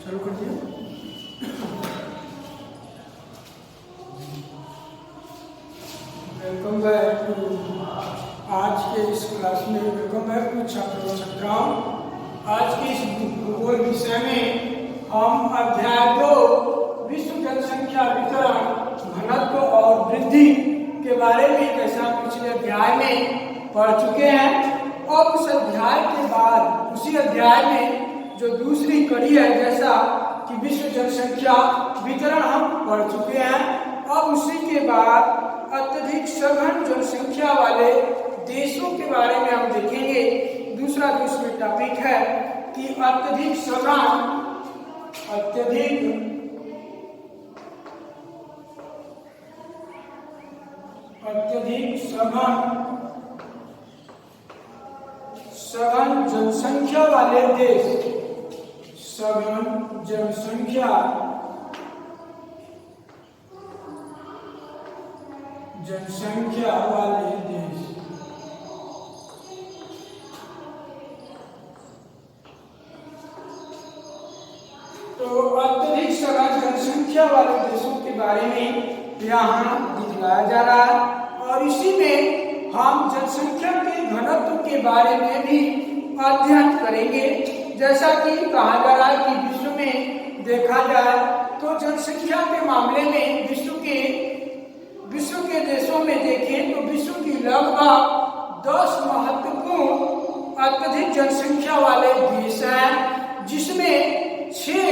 चालू कर दिया। वेलकम बैक टू आज के इस क्लास में। वेलकम बैक टू छात्रों छात्राओं। आज के इस भूगोल विषय में हम अध्याय 2 विश्व जनसंख्या वितरण घनत्व और वृद्धि के बारे में जैसा पिछले अध्याय में पढ़ चुके हैं। और उस अध्याय के बाद उसी अध्याय में जो दूसरी कड़ी है जैसा कि विश्व जनसंख्या वितरण हम पढ़ चुके हैं। अब उसी के बाद अत्यधिक सघन जनसंख्या वाले देशों के बारे में हम देखेंगे। दूसरा जो इसमें टॉपिक है कि अत्यधिक सघन सघन जनसंख्या वाले देश, सघन जनसंख्या वाले देश। तो अत्यधिक सघन जनसंख्या वाले देशों के बारे में यहाँ दिखलाया जा रहा है और इसी में हम जनसंख्या के घनत्व के बारे में भी अध्ययन करेंगे। जैसा कि कहा जा रहा है कि विश्व में देखा जाए तो जनसंख्या के मामले में विश्व के देशों में देखें तो विश्व की लगभग 10 महत्वपूर्ण अत्यधिक जनसंख्या वाले देश हैं, जिसमें 6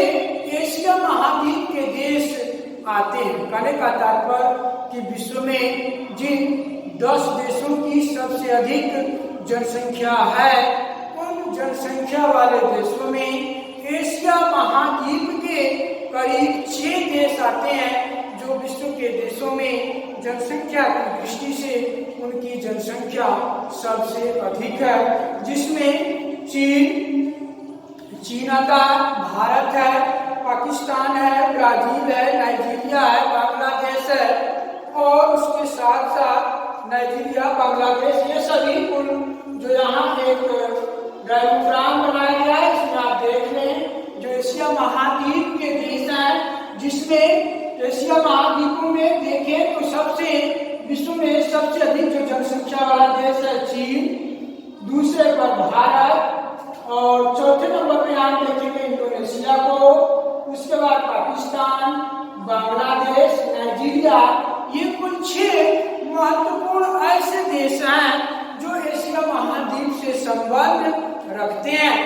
एशिया महाद्वीप के देश आते हैं। कहने का तात्पर्य कि विश्व में जिन 10 देशों की सबसे अधिक जनसंख्या है उन जनसंख्या वाले देशों में एशिया महाद्वीप के करीब 6 देश आते हैं जो विश्व के देशों में जनसंख्या की दृष्टि से उनकी जनसंख्या सबसे अधिक है, जिसमें चीन आता है, भारत है, पाकिस्तान है, ब्राजील है, नाइजीरिया है, बांग्लादेश है और उसके साथ साथ नाइजीरिया, बांग्लादेश ये सभी कुल जो यहाँ एक डायग्राम बनाया गया है इसमें आप देख लें जो एशिया महाद्वीप के देश हैं, जिसमें एशिया महाद्वीपों में देखें तो सबसे विश्व में सबसे अधिक जो जनसंख्या वाला देश है चीन, दूसरे पर भारत और चौथे नंबर पे आप देखेंगे इंडोनेशिया को, उसके बाद पाकिस्तान, बांग्लादेश, नाइजीरिया। ये कुल 6 महत्वपूर्ण ऐसे देश हैं जो एशिया महाद्वीप से संबंध रखते हैं।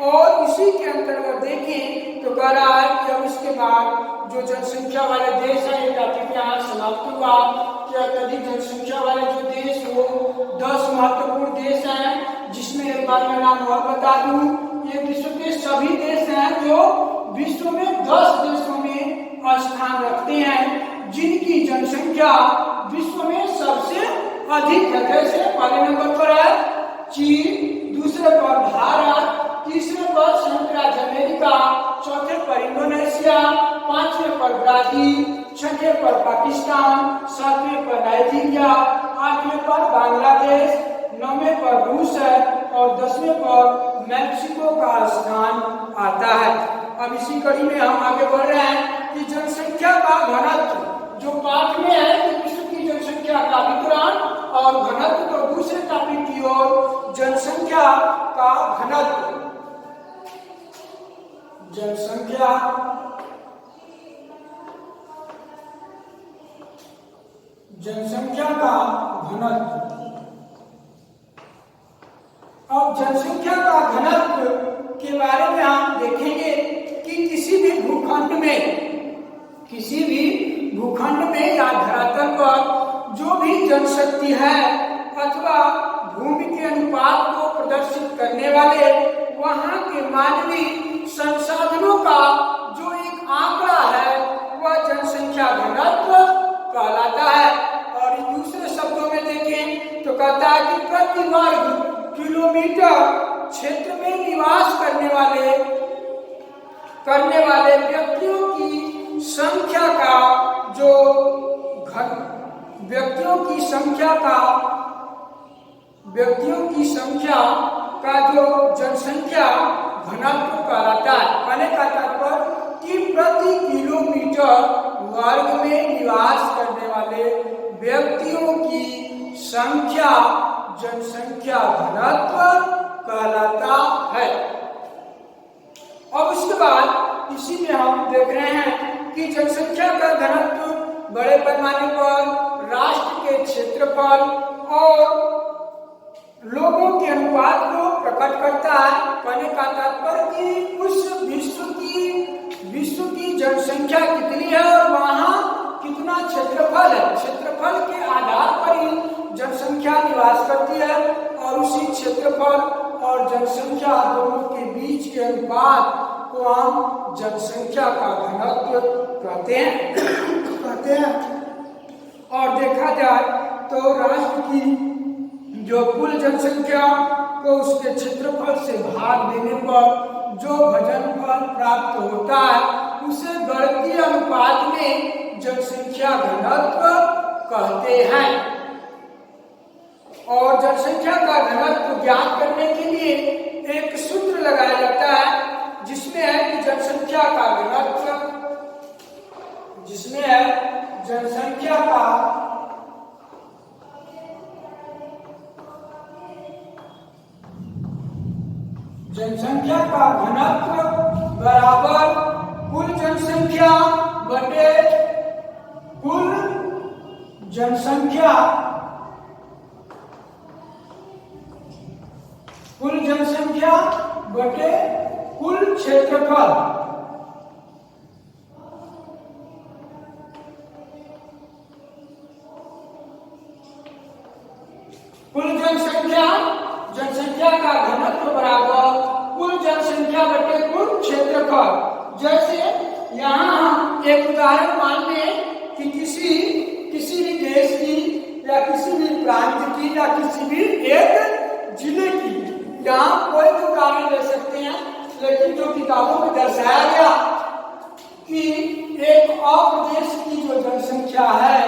और इसी के अंतर्गत देखें तो कह रहा है कि अब इसके बाद जो जनसंख्या वाले देश है ये टॉपिक यहाँ समाप्त हुआ कि अत्यधिक जनसंख्या वाले जो देश वो 10 महत्वपूर्ण देश हैं, जिसमें एक बार मैं नाम और बता दूं, ये विश्व के सभी देश हैं जो विश्व में 10 देशों में स्थान रखते हैं जिनकी जनसंख्या विश्व में सबसे अधिक है। जैसे पहले नंबर पर है चीन, दूसरे पर भारत, तीसरे पर संयुक्त राज्य अमेरिका, चौथे पर इंडोनेशिया, पांचवें पर ब्राजील, छठे पर पाकिस्तान, सातवें पर नाइजीरिया, आठवें पर बांग्लादेश, नौवें पर रूस है और 10वें पर मैक्सिको का स्थान आता है। अब इसी कड़ी में हम आगे बढ़ रहे हैं कि जनसंख्या का घनत्व जो पाठ में है कि विश्व की जनसंख्या का वितरण और घनत्व, तो दूसरे टॉपिक की ओर जनसंख्या का घनत्व, जनसंख्या का घनत्व। अब जनसंख्या का घनत्व के बारे में हम देखेंगे कि किसी भी भूखंड में या धरातल पर जो भी जनशक्ति है अथवा भूमि के अनुपात को प्रदर्शित करने वाले वहां के मानवीय संसाधनों का जो एक आंकड़ा है वह जनसंख्या घनत्व कहलाता है। और दूसरे शब्दों में देखें तो कहता है कि प्रति वर्ग किलोमीटर क्षेत्र में निवास करने वाले व्यक्तियों की संख्या का जो जनसंख्या घनत्व कहलाता है। कहने का तात्पर्य कि प्रति किलोमीटर वर्ग में निवास करने वाले व्यक्तियों की संख्या जनसंख्या घनत्व कहलाता है। और उसके बाद इसी में हम देख रहे हैं कि जनसंख्या का घनत्व बड़े पैमाने पर राष्ट्र के क्षेत्रफल और लोगों के अनुपात को प्रकट करता है। कहने का तात्पर्य कि उस विश्व की जनसंख्या कितनी है और वहां कितना क्षेत्रफल है, क्षेत्रफल के आधार पर ही जनसंख्या निवास करती है और उसी क्षेत्रफल और जनसंख्या दोनों के बीच के अनुपात को हम जनसंख्या का घनत्व कहते हैं। और देखा जाए तो राष्ट्र की जो कुल जनसंख्या को उसके क्षेत्रफल से भाग देने पर जो घनफल प्राप्त होता है उसे गणितीय अनुपात में जनसंख्या घनत्व कहते हैं। और जनसंख्या का घनत्व ज्ञात करने के लिए एक सूत्र लगाया जाता है जिसमें है कि जनसंख्या का घनत्व बराबर कुल जनसंख्या बटे कुल जनसंख्या बटे कुल क्षेत्रफल। कुल जनसंख्या का घनत्व बराबर कुल जनसंख्या बटे कुल क्षेत्रफल। जैसे यहाँ हम एक उदाहरण मान लें कि किसी भी देश की या किसी भी प्रांत की या किसी भी एक जिले की, यहाँ कोई भी उदाहरण ले सकते हैं, लेकिन जो किताबों में दर्शाया गया कि एक प्रदेश की जो जनसंख्या है,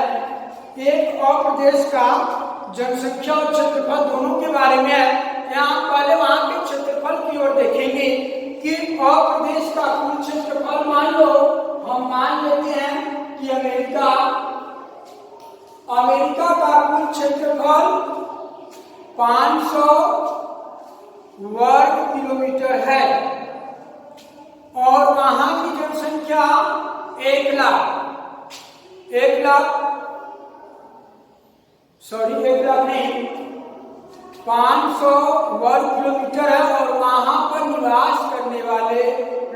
एक प्रदेश का जनसंख्या और क्षेत्रफल दोनों के बारे में है। यहाँ पहले वहां के क्षेत्रफल की ओर देखेंगे कि प्रदेश का कुल क्षेत्रफल मान लो, हम मान लेते हैं कि अमेरिका का कुल क्षेत्रफल 500 वर्ग किलोमीटर है और वहां की जनसंख्या 1 लाख नहीं 500 वर्ग किलोमीटर है और वहां पर निवास करने वाले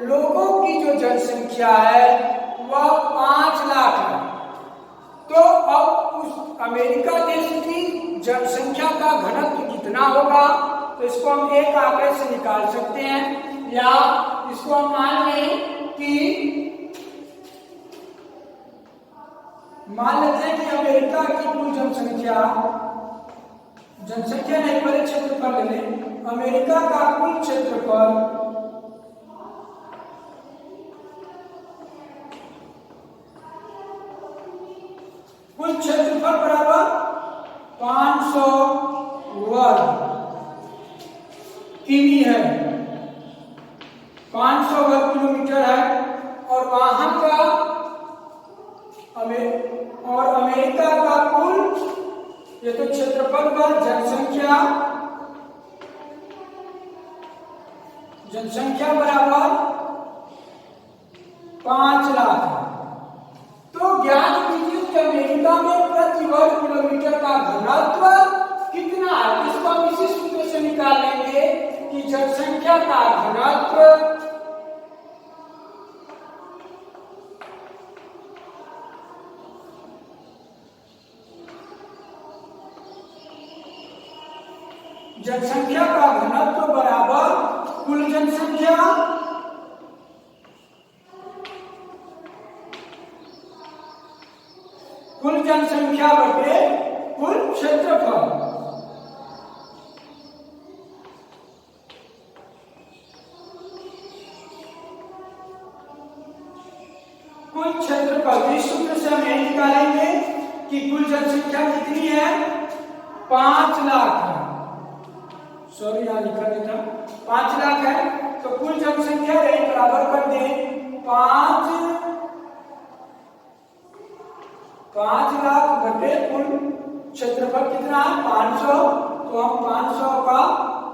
लोगों की जो जनसंख्या है वह 5 लाख है। तो अब उस अमेरिका देश की जनसंख्या का घनत्व कितना होगा, तो इसको हम एक आंकड़े से निकाल सकते हैं, या इसको हम मान लें कि मान लेते हैं कि अमेरिका की कुल जनसंख्या नहीं, पहले क्षेत्रफल ले लें। अमेरिका का कुल क्षेत्रफल बराबर 500 वर्ग किमी है, 500 वर्ग किलोमीटर है और वहां का अमेरिका का कुल, ये तो क्षेत्रफल पर जनसंख्या बराबर 5 लाख है। तो ज्ञात कीजिए कि अमेरिका में प्रति वर्ग किलोमीटर का घनत्व कितना है। इसको हम इसी सूत्र से निकाल लेंगे कि जनसंख्या का घनत्व बराबर कुल जनसंख्या बटे कुल क्षेत्रफल। कुल क्षेत्रफल इस सूत्र से हम यह निकालेंगे कि कुल जनसंख्या कितनी है, 5 लाख है। सॉरी यहाँ लिखा नहीं था, 5 लाख है। तो कुल जनसंख्या बराबर कर दें 5 5 लाख बटे कुल क्षेत्रफल कितना है 500, तो हम 500 का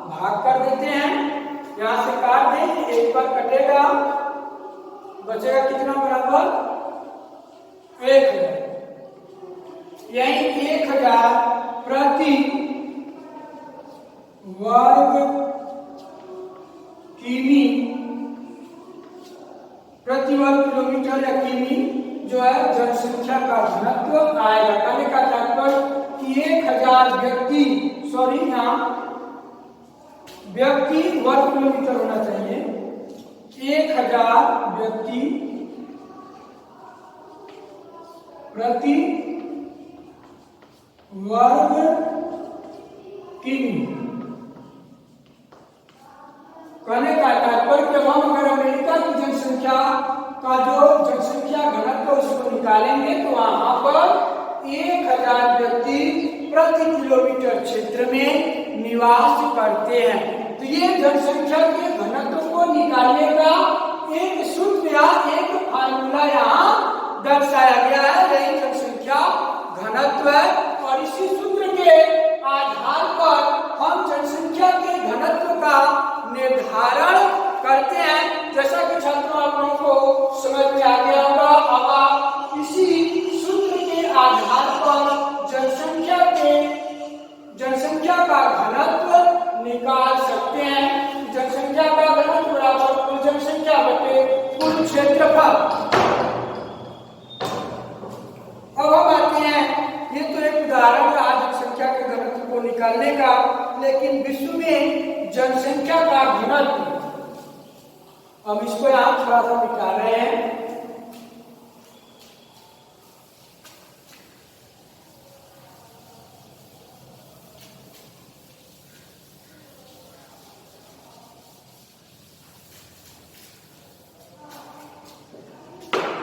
भाग कर देते हैं, यहां से काट दें, एक पर कटेगा, बचेगा कितना बराबर 1000। यही 1000 प्रति वर्ग किमी प्रति वर्ग किलोमीटर या किमी जो है जनसंख्या का घनत्व आएगा। कहने का तात्पर्य कि 1000 व्यक्ति, सॉरी यहाँ व्यक्ति वर्ग किलोमीटर होना चाहिए, 1000 व्यक्ति प्रति वर्ग किमी। कहने का तात्पर्य कि हम अगर अमेरिका की जनसंख्या का जो जनसंख्या घनत्व उसको निकालेंगे तो वहां पर 1000 व्यक्ति प्रति किलोमीटर क्षेत्र में निवास करते हैं। तो ये जनसंख्या के घनत्व को निकालने का एक सूत्र या एक फार्मूला यहाँ दर्शाया गया है, यही जनसंख्या घनत्व है। और इसी सूत्र के आधार पर हम जनसंख्या के घनत्व का निर्धारण करते हैं। जैसा कि छात्रों आप लोगों को समझ में आ गया होगा, अब आप इसी सूत्र के आधार पर जनसंख्या का घनत्व निकाल सकते हैं। जनसंख्या का घनत्व बराबर कुल जनसंख्या बटे कुल क्षेत्रफल। अब हम आते हैं, ये तो एक उदाहरण रहा जनसंख्या के घनत्व को निकालने का, लेकिन विश्व में जनसंख्या का घनत्व, हम इसको यहां थोड़ा सा निकाल रहे हैं।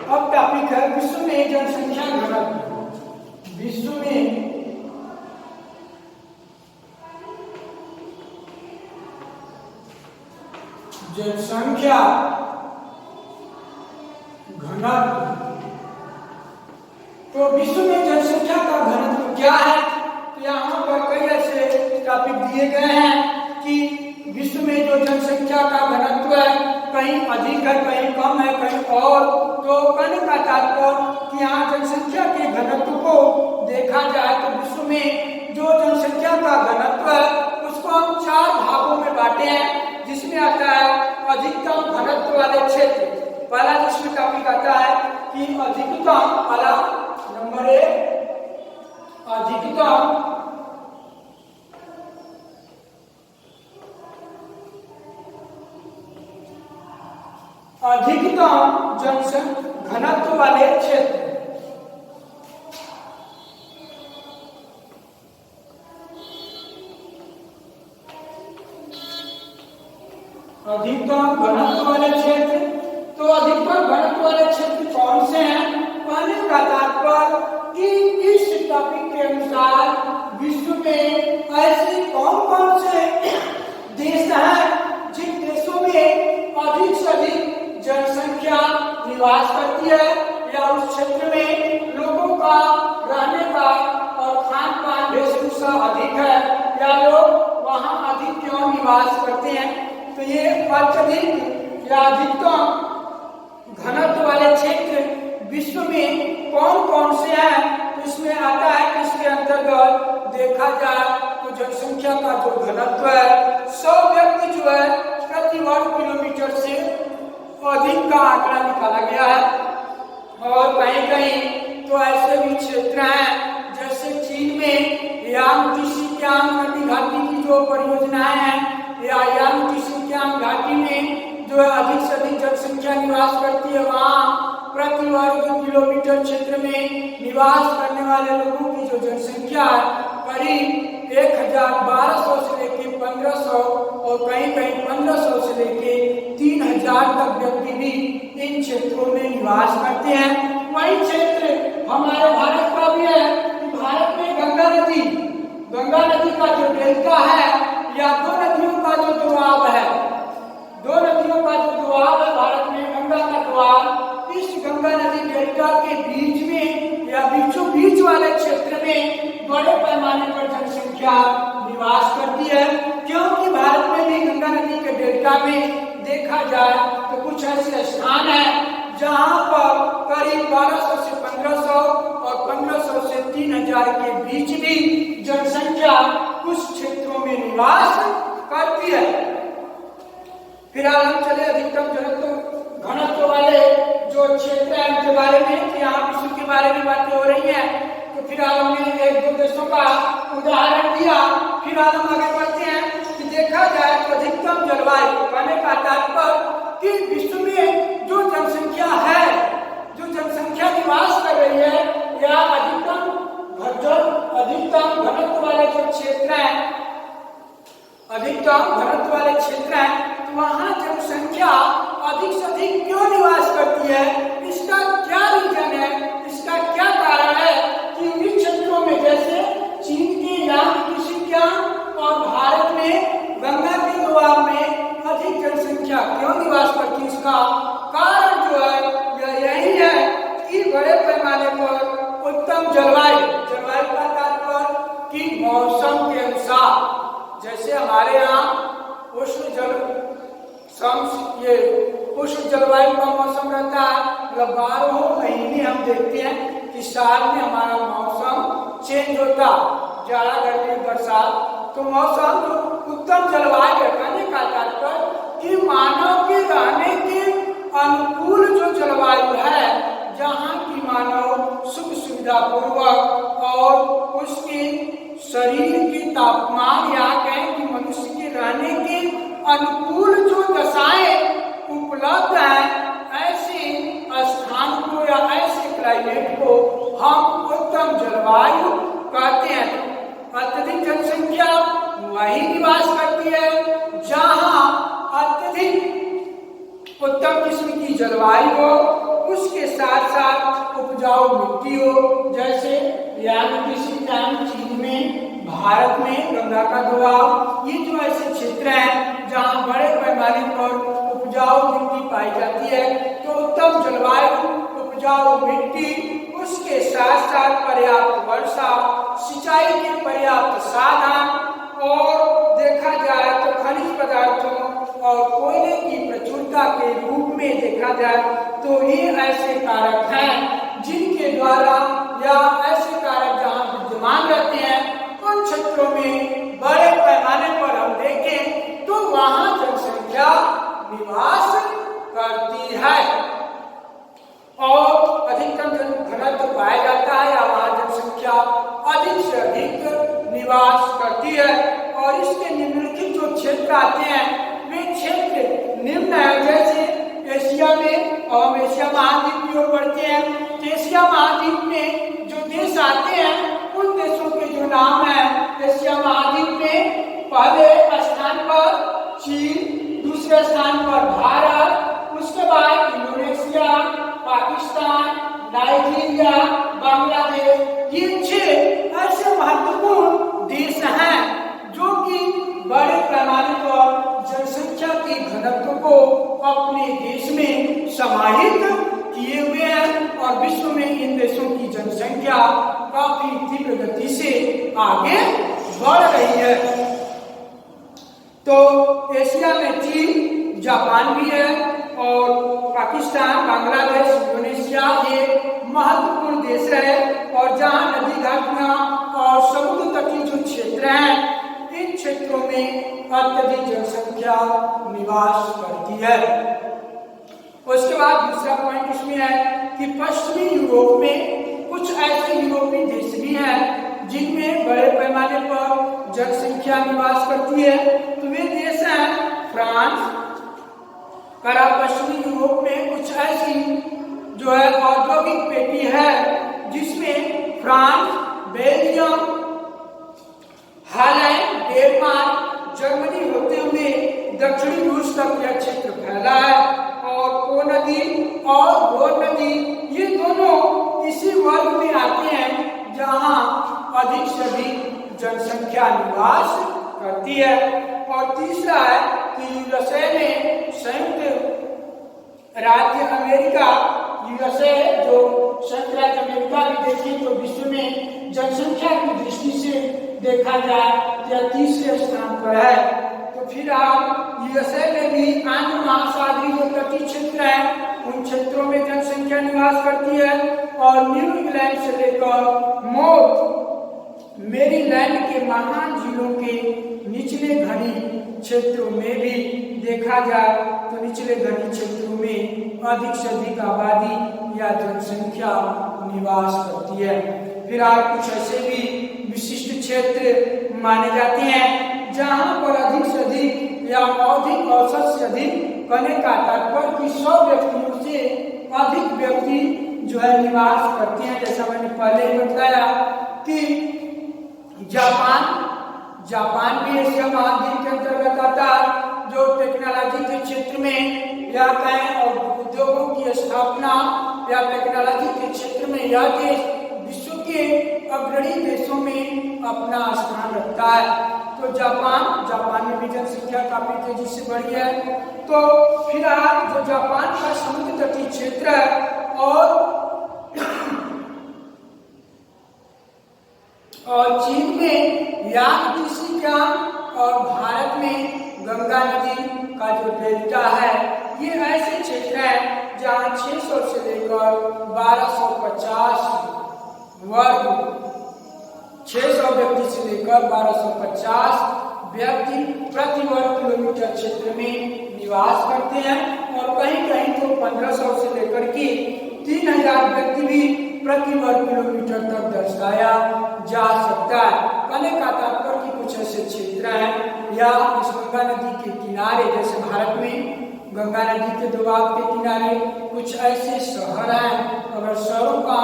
अब टॉपिक है विश्व में जनसंख्या घनत्व। विश्व में जनसंख्या घनत्व, तो विश्व में जनसंख्या का घनत्व क्या है? तो यहाँ पर कई ऐसे टॉपिक दिए गए हैं कि विश्व में जो जनसंख्या का घनत्व है कहीं अधिक है, कहीं कम है, कहीं और। तो कहने का तात्पर्य कि यहाँ जनसंख्या के घनत्व को देखा जाए तो विश्व में जो जनसंख्या का घनत्व है उसको हम 4 भागों में बांटे हैं, जिसमें आता है अधिकतम घनत्व वाले क्षेत्र। पहला जिसमें टॉपिक आता है कि अधिकतम, पहला नंबर 1 अधिकतम जनसंख्या घनत्व वाले क्षेत्र। अधिकतम घनत्व वाले क्षेत्र, तो अधिकतम घनत्व वाले क्षेत्र कौन से हैं? कहने का तात्पर्य कि इस टॉपिक के अनुसार विश्व में ऐसे कौन कौन से देश हैं जिन देशों में अधिक से अधिक जनसंख्या निवास करती है, या उस क्षेत्र में लोगों का रहने का और खान पान वेशभूषा अधिक है, या लोग वहां अधिक क्यों निवास करते हैं। तो ये अत्यधिक या अधिकतम घनत्व वाले क्षेत्र विश्व में कौन कौन से हैं? तो इसमें आता है कि इसके अंतर्गत देखा जाए तो जनसंख्या का जो घनत्व है 100 व्यक्ति जो है प्रति वर्ग किलोमीटर से अधिक का आंकड़ा निकाला गया है। और कहीं कहीं तो ऐसे भी क्षेत्र हैं जैसे चीन में यांगत्से सिकियांग नदी घाटी की जो परियोजनाएं हैं, या यांगत्से सिकियांग घाटी में जो अधिक से अधिक जनसंख्या निवास करती है, वहाँ प्रति वर्ग किलोमीटर क्षेत्र में निवास करने वाले लोगों की जो जनसंख्या है करीब 1200 से लेके 1500 और कहीं कहीं 1500 से लेके 3000 तक व्यक्ति भी इन क्षेत्रों में निवास करते हैं। वही क्षेत्र हमारे भारत का भी है कि भारत में गंगा नदी का जो डेल्टा है, या 2 नदियों का जो दोआब है, 2 नदियों का जो दोआब है भारत में, गंगा का दोआब, इस गंगा नदी डेल्टा के बीच में या बीचों बीच वाले क्षेत्र में बड़े पैमाने पर जनसंख्या निवास करती है, क्योंकि भारत में भी गंगा नदी के डेल्टा में देखा जाए तो कुछ ऐसे स्थान हैं जहां पर करीब 1200 से 1500 और 1500 से 3000 के बीच भी जनसंख्या कुछ क्षेत्रों में निवास करती है। फिलहाल हम चले अधिकतम घनत्व वाले जो क्षेत्र है उनके बारे में, कि यहाँ विश्व के बारे में बातें हो रही हैं। तो फिलहाल हमने एक दो देशों का उदाहरण दिया। फिलहाल हम आगे बढ़ते हैं कि देखा जाए तो अधिकतम जलवायु कहने का तात्पर्य कि विश्व में जो जनसंख्या है, जो जनसंख्या निवास कर रही है, या अधिकतम घनत्व वाले जो क्षेत्र हैं, अधिकतम घनत्व वाले क्षेत्र हैं, तो वहां जनसंख्या अधिक से अधिक क्यों निवास करती है, इसका क्या रीजन है, इसका क्या कारण है कि उन क्षेत्रों में जैसे चीन के यांग की सिक्किम और भारत में गंगा के दोआब में अधिक जनसंख्या क्यों निवास करती है, इसका कारण जो है यही है कि बड़े पैमाने पर उत्तम जलवायु का तात्पर्य कि मौसम के अनुसार, जैसे हमारे यहाँ उष्ण जलवायु का मौसम रहता है, मतलब 12 महीने हम देखते हैं कि साल में हमारा मौसम चेंज होता, जाड़ा गर्मी बरसात। तो मौसम जो उत्तम जलवायु कहने का तात्पर्य कि मानव के रहने के अनुकूल जो जलवायु है, जहाँ की मानव सुख सुविधा पूर्वक और उसके शरीर के तापमान या कहें कि मनुष्य के रहने के अनुकूल जो दशाएं उपलब्ध हैं, ऐसे स्थान को या ऐसे क्लाइमेट को हम उत्तम जलवायु कहते हैं। अत्यधिक जनसंख्या वही निवास करती है जहां अत्यधिक उत्तम किस्म की जलवायु हो, उसके साथ साथ उपजाऊ मिट्टी हो, जैसे चीन में, भारत में गंगा का दोआब, ये जो ऐसे क्षेत्र हैं जहां बड़े पैमाने पर उपजाऊ मिट्टी पाई जाती है। तो उत्तम जलवायु, उपजाऊ मिट्टी, उसके साथ साथ पर्याप्त वर्षा, सिंचाई के पर्याप्त साधन, और देखा जाए तो खनिज पदार्थों और कोयले की प्रचुरता के रूप में देखा जाए तो ये ऐसे कारक हैं जिनके द्वारा, या ऐसे कारक जहां विद्यमान रहते हैं, उन क्षेत्रों में बड़े पैमाने पर हम देखें तो वहां जनसंख्या निवास करती है और अधिकतम घनत्व पाया जाता है, या वहां जनसंख्या अधिक से अधिक निवास करती है। और इसके निम्नलिखित जो क्षेत्र आते हैं वे क्षेत्र निम्न है, जैसे एशिया में, और हम एशिया महाद्वीप की ओर बढ़ते हैं। एशिया महाद्वीप में जो देश आते हैं उन देशों के जो नाम है, एशिया महाद्वीप में पहले स्थान पर चीन, दूसरे स्थान पर भारत, उसके बाद इंडोनेशिया, पाकिस्तान, नाइजीरिया, बांग्लादेश, ये 6 ऐसे महत्वपूर्ण देश हैं जो कि बड़े पैमाने पर जनसंख्या के घनत्व को अपने देश में समाहित किए हुए हैं, और विश्व में इन देशों की जनसंख्या काफी तीव्र गति से आगे बढ़ रही है। तो एशिया में चीन, जापान भी है, और पाकिस्तान, बांग्लादेश, इंडोनेशिया ये महत्वपूर्ण देश है, और जहां नदी घाटियां और समुद्र तटीय जो क्षेत्र हैं, इन क्षेत्रों में अत्यधिक जनसंख्या निवास करती है। उसके बाद दूसरा पॉइंट इसमें है कि पश्चिमी यूरोप में कुछ ऐसे यूरोपीय देश भी हैं जिनमें बड़े पैमाने पर जनसंख्या निवास करती है। तो वे देश हैं फ्रांस, पश्चिमी यूरोप में कुछ ऐसी जो है औद्योगिक पेटी है जिसमें France, Belgium, Holland, Denmark, Germany होते हुए दक्षिणी रूस तक यह क्षेत्र फैला है, और पो नदी और रोन नदी ये दोनों इसी वर्ग में आते हैं जहां अधिक से अधिक जनसंख्या निवास करती है। और तीसरा है कि यूएसए में, संयुक्त राज्य अमेरिका, यूएसए जो संयुक्त अमेरिका भी देखें तो विश्व में जनसंख्या की दृष्टि से देखा जाए यह तीसरे स्थान पर है। तो फिर आप यूएसए में भी आंध्र महासागरीय जो तटीय क्षेत्र है उन क्षेत्रों में जनसंख्या निवास करती है, और न्यू इंग्लैंड से लेकर मेरीलैंड के महान झीलों के निचले घनी क्षेत्रों में भी देखा जाए तो निचले घनी क्षेत्रों में अधिक से अधिक आबादी या जनसंख्या निवास करती है। फिर आप कुछ ऐसे भी विशिष्ट क्षेत्र माने जाते हैं जहां पर अधिक से अधिक या अधिक औसत से अधिक कहने का तात्पर्य कि 100 व्यक्तियों से अधिक व्यक्ति जो है निवास करते हैं। जैसा मैंने पहले बताया कि जापान भी एशिया महाद्वीप के अंतर्गत आता है, जो टेक्नोलॉजी के क्षेत्र में या कहें और उद्योगों की स्थापना या टेक्नोलॉजी के क्षेत्र में यह देश विश्व के अग्रणी देशों में अपना स्थान रखता है। तो जापान में भी जनसंख्या काफी तेजी से बढ़ी है। तो फिलहाल जो जापान का समुद्र तटीय क्षेत्र है और चीन में यांगत्से और भारत में गंगा नदी का जो डेल्टा है, ये ऐसे क्षेत्र है जहाँ 600 से लेकर 1250 व्यक्ति से लेकर 1250 व्यक्ति प्रति वर्ग किलोमीटर क्षेत्र में निवास करते हैं, और कहीं कहीं तो 1500 से लेकर के 3000 व्यक्ति भी प्रति वर्ग किलोमीटर तक दर्शाया जा सकता है। कहने का तात्पर्य कि कुछ ऐसे क्षेत्र हैं या इस गंगा नदी के किनारे, जैसे भारत में गंगा नदी के दोआब के किनारे कुछ ऐसे शहर हैं, अगर शहरों का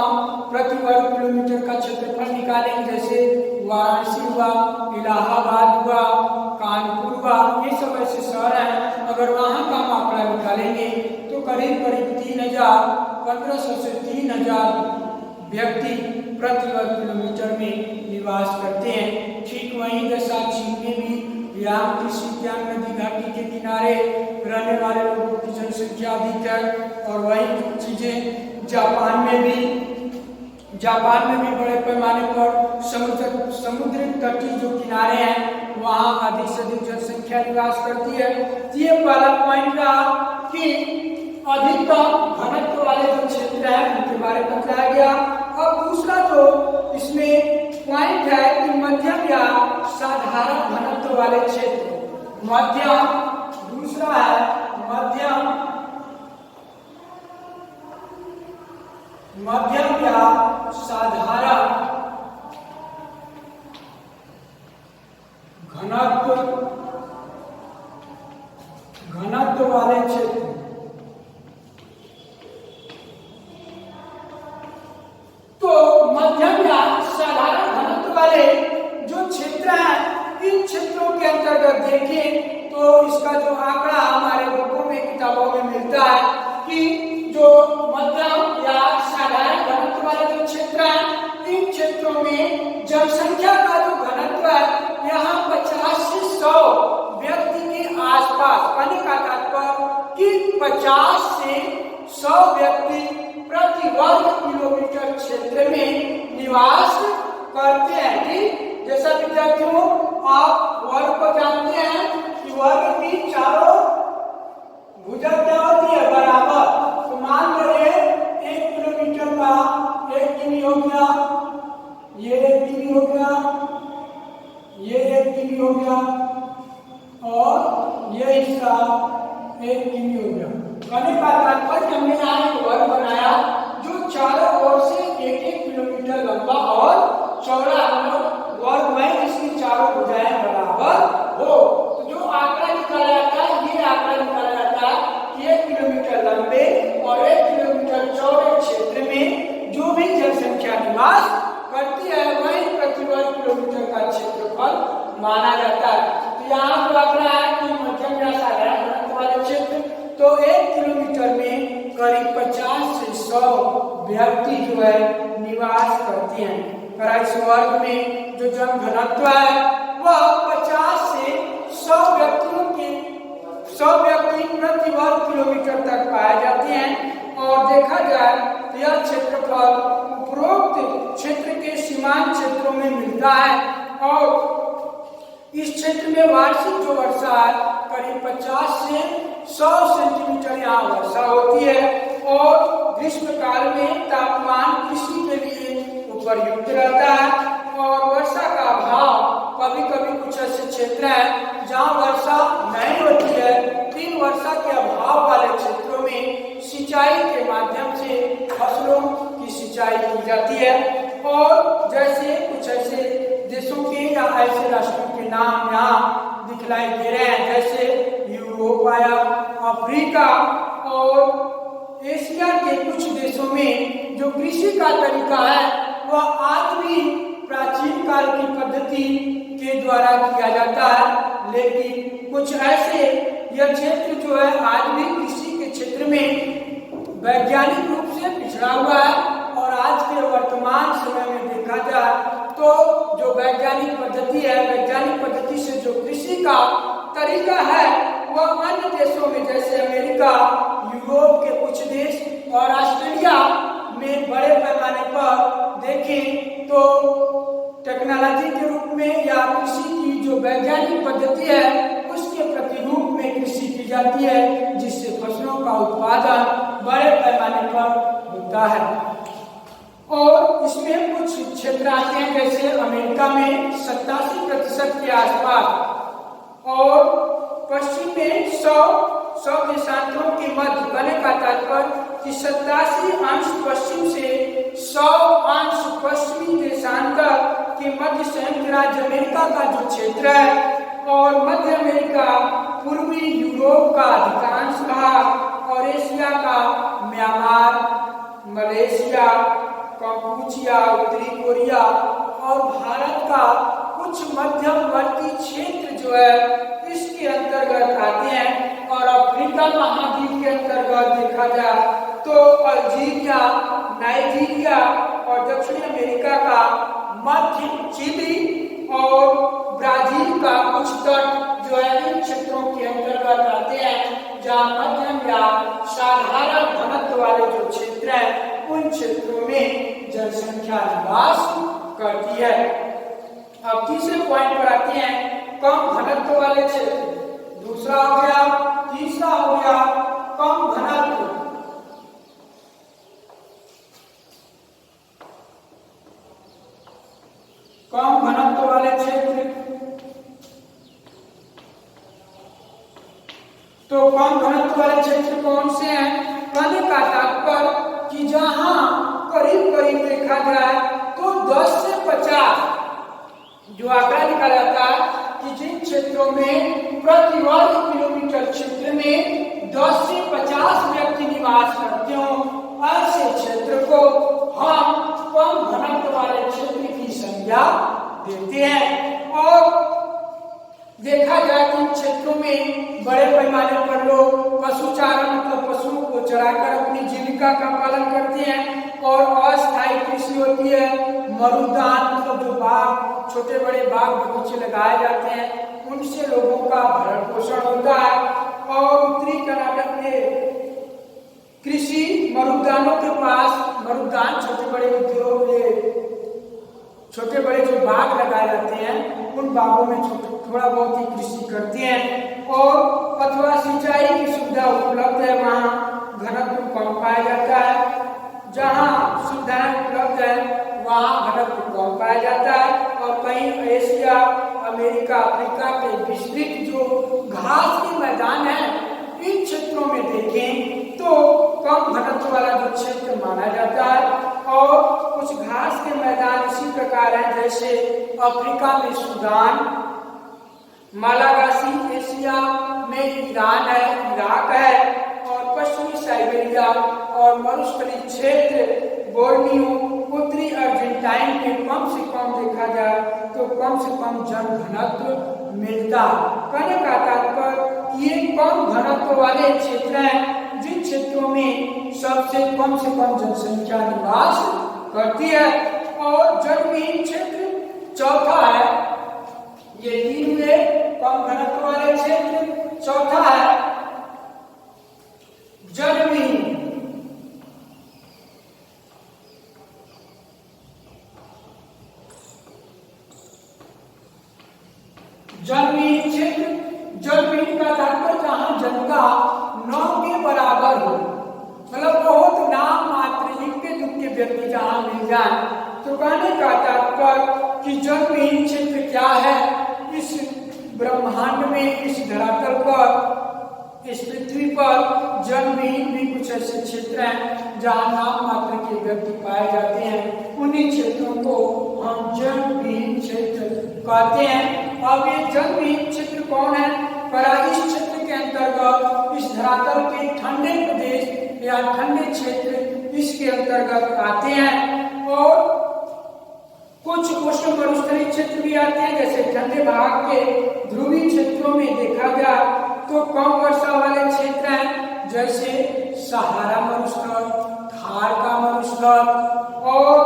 प्रति वर्ग किलोमीटर का क्षेत्रफल निकालेंगे, जैसे वाराणसी हुआ, इलाहाबाद हुआ, कानपुर हुआ, ये सब ऐसे शहर हैं, अगर वहाँ का आंकड़ा निकालेंगे तो करीब 1500 से 3000 व्यक्ति प्रति वर्ग किलोमीटर में निवास करते हैं। ठीक वहीं जैसा चीन में भी यांगत्से नदी घाटी के किनारे रहने वाले लोगों की जनसंख्या अधिक है, और वही चीजें जापान में भी बड़े पैमाने पर समुद्र तटीय जो किनारे हैं वहाँ अधिक से अधिक जनसंख्या निवास करती है। ये पहला पॉइंट रहा कि अधिकतम घनत्व वाले जो क्षेत्र है उनके बारे में बताया गया। अब दूसरा जो इसमें पॉइंट है कि मध्यम या साधारण घनत्व वाले क्षेत्र, दूसरा है मध्यम या साधारण घनत्व वाले क्षेत्र। तो मध्यम या साधारण घनत्व वाले जो क्षेत्र हैं, इन क्षेत्रों के अंतर्गत देखें तो इसका जो आंकड़ा हमारे बुकों में किताबों में मिलता है कि जो मध्यम या साधारण घनत्व वाले जो क्षेत्र हैं, इन क्षेत्रों में जनसंख्या का जो घनत्व है यहाँ 50 से 100 व्यक्ति के आसपास, कहने का तात्पर्य कि 50 से 100 व्यक्ति प्रति वर्ग किलोमीटर क्षेत्र में निवास करते हैं। ठीक, जैसा विद्यार्थियों आप वर्ग को जानते हैं कि वर्ग की चारों भुजा क्या होती है, बराबर। तो मान लीजिए 1 किलोमीटर का 1 किमी हो गया, ये 1 किमी हो गया, ये 1 किमी हो गया, और ये हिस्सा 1 किमी हो गया। कहने का तात्पर्य हमने यहाँ एक वर्ग बनाया जो चारों ओर से 1-1 किलोमीटर लंबा और चौड़ा वर्ग में जिसकी चारों भुजाएं बराबर हो। तो जो आंकड़ा निकाला जाता है, ये आंकड़ा निकाला जाता है कि 1 किलोमीटर लंबे और 1 किलोमीटर चौड़े क्षेत्र में जो भी जनसंख्या निवास करती है वही प्रति वर्ग किलोमीटर का क्षेत्रफल माना जाता है। तो यहाँ जो आंकड़ा है कि मध्यम या साधारण घनत्व वाले क्षेत्र, तो 1 किलोमीटर में करीब 50 से 100 व्यक्ति जो है निवास करते हैं। इस वर्ग में जो जन घनत्व है वह 50 से 100 व्यक्ति प्रति वर्ग किलोमीटर तक पाए जाते हैं। और देखा जाए यह क्षेत्रफल उपरोक्त क्षेत्र के सीमांत क्षेत्रों में मिलता है और इस क्षेत्र में वार्षिक जो वर्षा है करीब 50 से 100 सेंटीमीटर यहाँ वर्षा होती है और ग्रीष्म काल में तापमान कृषि के लिए उपयुक्त रहता है और वर्षा का अभाव कभी कभी कुछ ऐसे क्षेत्र हैं जहाँ वर्षा नहीं होती है। इन वर्षा के अभाव वाले क्षेत्रों में सिंचाई के माध्यम से फसलों की सिंचाई की जाती है और जैसे कुछ ऐसे देशों के या ऐसे राष्ट्रों के नाम यहाँ दिखलाई दे रहे हैं जैसे यूरोप आया, अफ्रीका और एशिया के कुछ देशों में जो कृषि का तरीका है वह आज भी प्राचीन काल की पद्धति के द्वारा किया जाता है, लेकिन कुछ ऐसे यह क्षेत्र जो है आज भी कृषि के क्षेत्र में वैज्ञानिक रूप से पिछड़ा हुआ है और आज के वर्तमान समय में देखा जाए तो जो वैज्ञानिक पद्धति है, वैज्ञानिक पद्धति से जो कृषि का तरीका है वह अन्य देशों में जैसे अमेरिका, यूरोप के कुछ देश और ऑस्ट्रेलिया में बड़े पैमाने पर देखें तो टेक्नोलॉजी के रूप में या कृषि की जो वैज्ञानिक पद्धति है उसके प्रतिरूप में कृषि की जाती है जिससे फसलों का उत्पादन बड़े पैमाने पर होता है। और इसमें कुछ क्षेत्र आते हैं जैसे अमेरिका में 87% के आसपास और पश्चिम में 100 देशांतरों के मध्य कहने का तात्पर्य कि 87 अंश पश्चिम से 100 अंश पश्चिमी देशांतर के मध्य संयुक्त राज्य अमेरिका का जो क्षेत्र है और मध्य अमेरिका, पूर्वी यूरोप का अधिकांश भाग और एशिया का म्यांमार, मलेशिया, कंबोडिया, उत्तरी कोरिया और भारत का कुछ मध्यवर्ती क्षेत्र जो है इसके अंतर्गत आते हैं और अफ्रीका महाद्वीप के अंतर्गत देखा जाए तो अल्जीरिया, नाइजीरिया और दक्षिण अमेरिका का मध्य, चिली और ब्राजील का कुछ तट जो है इन क्षेत्रों के अंतर्गत आते हैं जहाँ मध्यम या साधारण घनत्व वाले जो क्षेत्र हैं उन क्षेत्रों में जनसंख्या निवास करती है। अब तीसरे पॉइंट पर आते हैं कम घनत्व वाले क्षेत्र। दूसरा हो गया, तीसरा हो गया कम घनत्व। कम घनत्व वाले क्षेत्र तो कम घनत्व वाले क्षेत्र कौन से हैं? कहने का तात्पर्य कि जहां करीब करीब देखा जाए तो 10 से 50 जो आंकड़ा निकाला जाता है कि जिन क्षेत्रों में प्रति वर्ग किलोमीटर क्षेत्र में 10 से 50 व्यक्ति निवास करते हो ऐसे क्षेत्र को हम कम घनत्व वाले क्षेत्र की संज्ञा देते हैं। और देखा जाए कि इन क्षेत्रों में बड़े पैमाने पर लोग पशुचारण मतलब पशुओं को चराकर अपनी जीविका का पालन करते हैं और अस्थायी कृषि होती है। मरुदान मतलब जो बाग, छोटे बड़े बाग बगीचे लगाए जाते हैं उनसे लोगों का भरण पोषण होता है। और उत्तरी कर्नाटक में कृषि मरुदानों के पास मरुदान छोटे बड़े उद्योग, छोटे बड़े जो बाग लगाए जाते हैं उन बागों में थोड़ा बहुत ही कृषि करते हैं और अथवा सिंचाई की सुविधा उपलब्ध है वहाँ घनत्व कम पाया जाता है। जहाँ सुविधाएं उपलब्ध है वहाँ घनत्व कम पाया जाता है। और कहीं एशिया, अमेरिका, अफ्रीका के विस्तृत जो घास के मैदान है इन क्षेत्रों में देखें तो कम घनत्व वाला जो क्षेत्र माना जाता है। और कुछ घास के मैदान इसी प्रकार हैं जैसे अफ्रीका में सूडान, मालागासी, एशिया में ईरान है, इराक है और पश्चिमी साइबेरिया और मरुस्थलीय क्षेत्र बोर्नियो, उत्तरी अर्जेंटाइन में कम से कम देखा जाए तो कम से कम जन घनत्व मिलता। कहने का तात्पर्य ये कम घनत्व वाले क्षेत्र हैं जिन क्षेत्रों में सबसे कम जनसंख्या निवास करती है। और जलविहीन क्षेत्र चौथा है, ये 3 हुए कम घनत्व वाले क्षेत्र। चौथा है जलविहीन। जलविहीन क्षेत्र, जलविहीन का तात्पर्य जहां जनता 9 के बराबर हो, मतलब बहुत नाम मात्र इक्के दुक्के व्यक्ति जहां मिल जाए। तो कहने का तात्पर्य कि जलविहीन क्षेत्र क्या है, इस ब्रह्मांड में, इस धरातल पर, इस पृथ्वी पर जलविहीन भी कुछ ऐसे क्षेत्र हैं जहां नाम मात्र के व्यक्ति पाए जाते हैं। उन्हीं क्षेत्रों को हम जलविहीन क्षेत्र कहते हैं। अब ये जलविहीन क्षेत्र कौन है? इस क्षेत्र के अंतर्गत इस धरातल के ठंडे प्रदेश या ठंडे क्षेत्र इसके अंतर्गत आते हैं। और कुछ उष्ण मरुस्थलीय क्षेत्र भी आते हैं, जैसे ठंडे भाग के ध्रुवीय क्षेत्रों में देखा जाए तो कम वर्षा वाले क्षेत्र हैं, जैसे सहारा मरुस्थल, थार का मरुस्थल और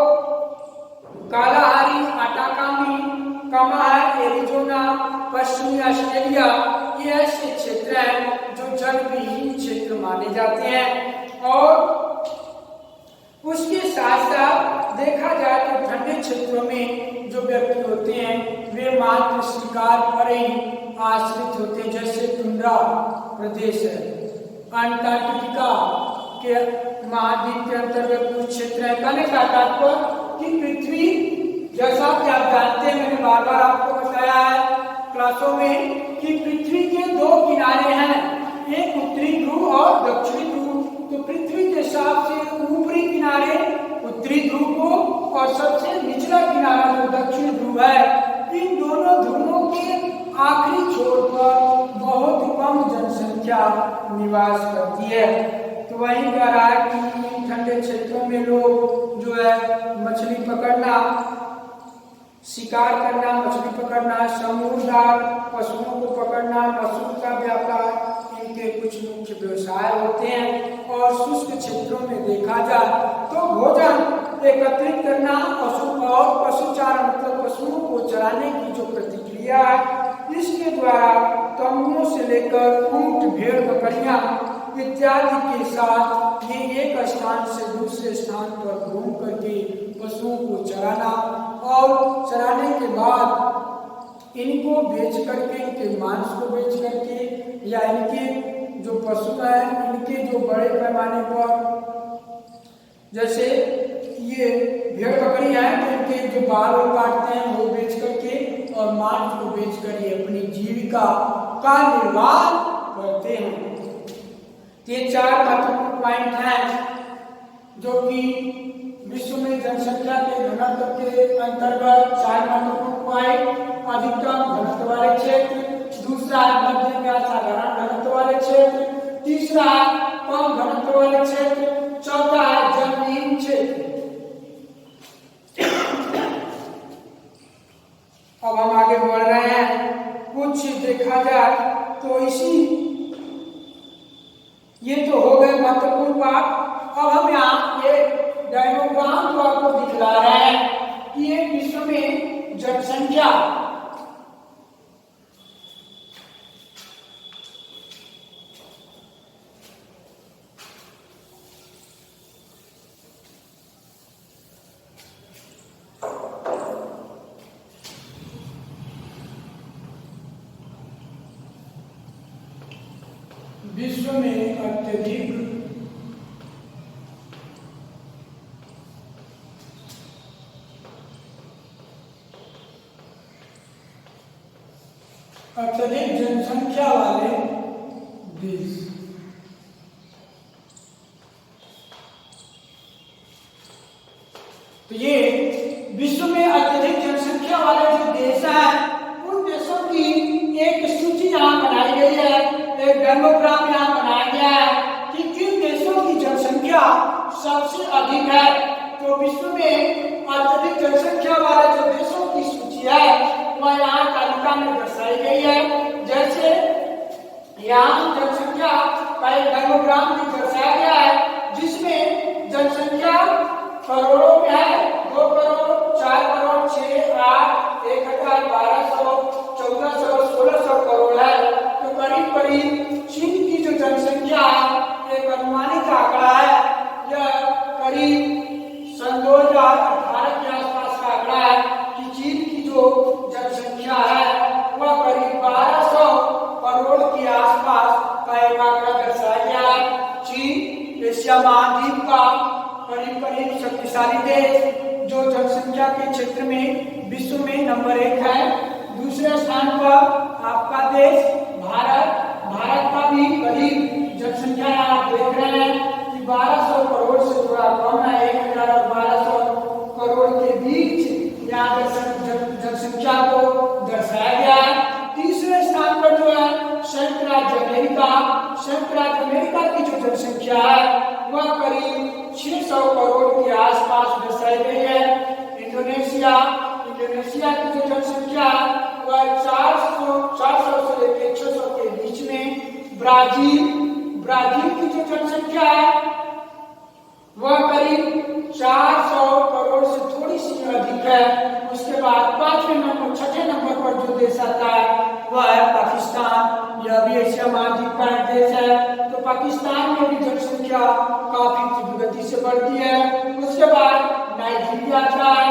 कालाहारी, अटाकामी, कमाह, एरिजोना, पश्चिमी ऑस्ट्रेलिया, ये ऐसे क्षेत्र हैं जो जलविहीन क्षेत्र माने जाते हैं। और उसके साथ साथ देखा जाए तो ठंडे क्षेत्रों में जो व्यक्ति होते हैं वे मात्र शिकार पर ही आश्रित होते हैं, जैसे टुंड्रा प्रदेश है, अंटार्कटिका के महाद्वीप के अंतर्गत कुछ क्षेत्र है। कहने का तात्पर्य कि पृथ्वी, जैसा कि आप जानते हैं, मैंने बार बार आपको बताया है क्लासों में कि पृथ्वी के 2 किनारे हैं, एक उत्तरी ध्रुव और दक्षिणी ध्रुव। तो पृथ्वी के हिसाब से ऊपरी किनारे उत्तरी ध्रुव को और सबसे निचला किनारा जो दक्षिण ध्रुव है, इन दोनों ध्रुवों के आखिरी छोर पर बहुत कम जनसंख्या निवास करती है। तो वही कह रहा है कि ठंडे क्षेत्रों में लोग जो है मछली पकड़ना, शिकार करना, मछली पकड़ना, समुद्रदार पशुओं को पकड़ना, मछली का व्यापार, इनके कुछ मुख्य व्यवसाय होते हैं। और शुष्क क्षेत्रों में देखा जाए तो भोजन एकत्रित करना, पशु और पशुचारण मतलब पशुओं को चराने की जो प्रतिक्रिया है, इसके द्वारा तंबुओं से लेकर ऊंट, भेड़, बकरियां इत्यादि के साथ ये एक स्थान से दूसरे स्थान पर घूम करके पशुओं को चराना और चराने के बाद इनको बेच करके, इनके मांस को बेच करके या इनके जो पशु हैं इनके जो बड़े पैमाने पर, जैसे ये भेड़ बकरी है तो इनके जो बाल काटते हैं वो बेच करके और मांस को बेच कर ये अपनी जीविका का निर्वाह करते हैं। ये 4 महत्वपूर्ण पॉइंट हैं जो कि विश्व में जनसंख्या के घनत्व के अंतर्गत 4 महत्वपूर्ण पॉइंट। अधिकतम घनत्व वाले क्षेत्र, दूसरा मध्यम या साधारण घनत्व वाले क्षेत्र, तीसरा कम घनत्व वाले क्षेत्र, चौथा है जलविहीन क्षेत्र। अब हम आगे बढ़ रहे हैं। कुछ देखा जाए तो ये तो हो गए महत्वपूर्ण बात। अब हम यहाँ एक डायग्राम को आपको दिखला रहे हैं कि ये विश्व में जनसंख्या विश्व में अत्यधिक जनसंख्या वाले देश। तो ये विश्व में अत्यधिक जनसंख्या वाले जो देश हैं उन देशों की एक सूची यहाँ बनाई गई है, एक डेमोग्राफ यहाँ बनाया गया है कि किन देशों की जनसंख्या सबसे अधिक है। तो विश्व में अत्यधिक जनसंख्या वाले जो देशों की सूची है वह यहाँ तालिका में दर्शाई गई है। जैसे यहाँ जनसंख्या का एक डेमोग्राफ भी दर्शाया गया है जिसमें जनसंख्या करोड़ों में है, 2 करोड़, 4 करोड़, 6, 8, 1000, 1200, 1400, 1600 करोड़ है। तो करीब करीब चीन की जो जनसंख्या है एक अनुमानित आंकड़ा है, यह करीब सन 2018 के आसपास का आंकड़ा है कि चीन की जो जनसंख्या है वह करीब एशिया महाद्वीप का करीब करीब शक्तिशाली देश, जो जनसंख्या के क्षेत्र में विश्व में नंबर 1 है। दूसरे स्थान पर आपका देश भारत। भारत का भी करीब जनसंख्या आप देख रहे हैं कि 1200 करोड़ से थोड़ा कम है, 1000 और 1200 करोड़ के बीच यहाँ जनसंख्या को दर्शाया गया है। तीसरे स्थान पर जो है संयुक्त राज्य अमेरिका। संयुक्त राज्य अमेरिका की जो जनसंख्या है वह करीब 600 करोड़ के आसपास दर्शाई गई है। इंडोनेशिया की जो जनसंख्या वह 400 से लेकर 600 के बीच में। ब्राजील की जो जनसंख्या है वह करीब 400 करोड़ से थोड़ी सी अधिक है। उसके बाद छठे नंबर पर जो देश आता है वह है पाकिस्तान। यह भी एशिया महाद्वीप का एक देश है। तो पाकिस्तान में भी जनसंख्या काफी तीव्र गति से बढ़ती है। उसके बाद नाइजीरिया आता है।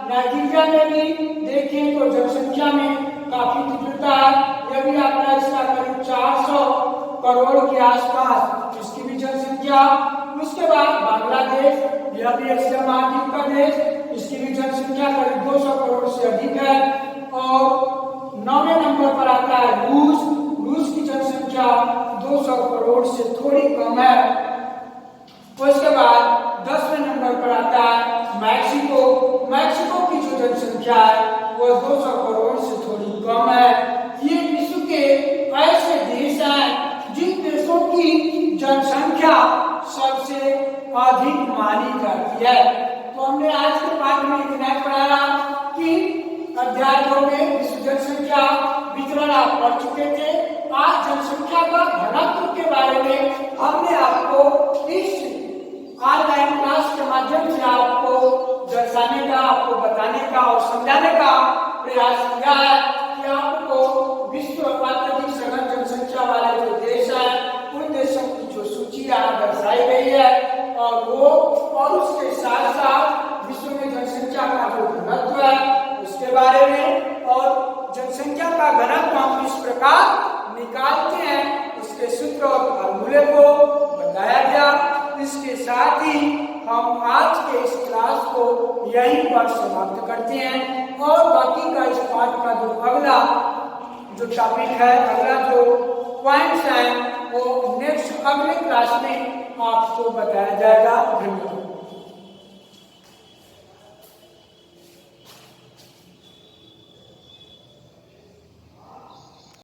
नाइजीरिया में भी देखें तो जनसंख्या में काफी तीव्रता है। यह भी आपका इसका करीब 400 करोड़ के आसपास इसकी भी जनसंख्या। उसके बाद बांग्लादेश, यह भी एशिया महाद्वीप का देश, इसकी भी जनसंख्या करीब 200 करोड़ से अधिक है। और 9वें नंबर पर आता है रूस की जनसंख्या 200 करोड़ से थोड़ी कम है। उसके बाद 10वें नंबर पर आता है मैक्सिको की जो जनसंख्या है वह 200 करोड़ से थोड़ी कम है। ये विश्व के ऐसे देश हैं जिन देशों की जनसंख्या सबसे अधिक मानी जाती है। तो हमने आज के पाठ में इतना पढ़ा कि अध्याय 2 में विश्व जनसंख्या वितरण आप पढ़ चुके थे। आज जनसंख्या का घनत्व के बारे में हमने आपको इस ऑनलाइन क्लास के माध्यम से आपको दर्शाने का, आपको बताने का और समझाने का प्रयास किया है कि आपको विश्व अत्यधिक सघन जनसंख्या वाले जो देश है उन देशों की जो सूची यहाँ दर्शाई गई है और उसके साथ साथ विश्व में जनसंख्या का जो घनत्व है उसके बारे में और जनसंख्या का घनत्व हम किस प्रकार निकालते हैं उसके सूत्र और फॉर्मूले को बताया गया। इसके साथ ही हम आज के इस क्लास को यहीं पर समाप्त करते हैं और बाकी का इस पाठ का जो अगला जो टॉपिक है, अगला जो पॉइंट्स है वो नेक्स्ट अगले क्लास में आपको बताया जाएगा। धन्यवाद।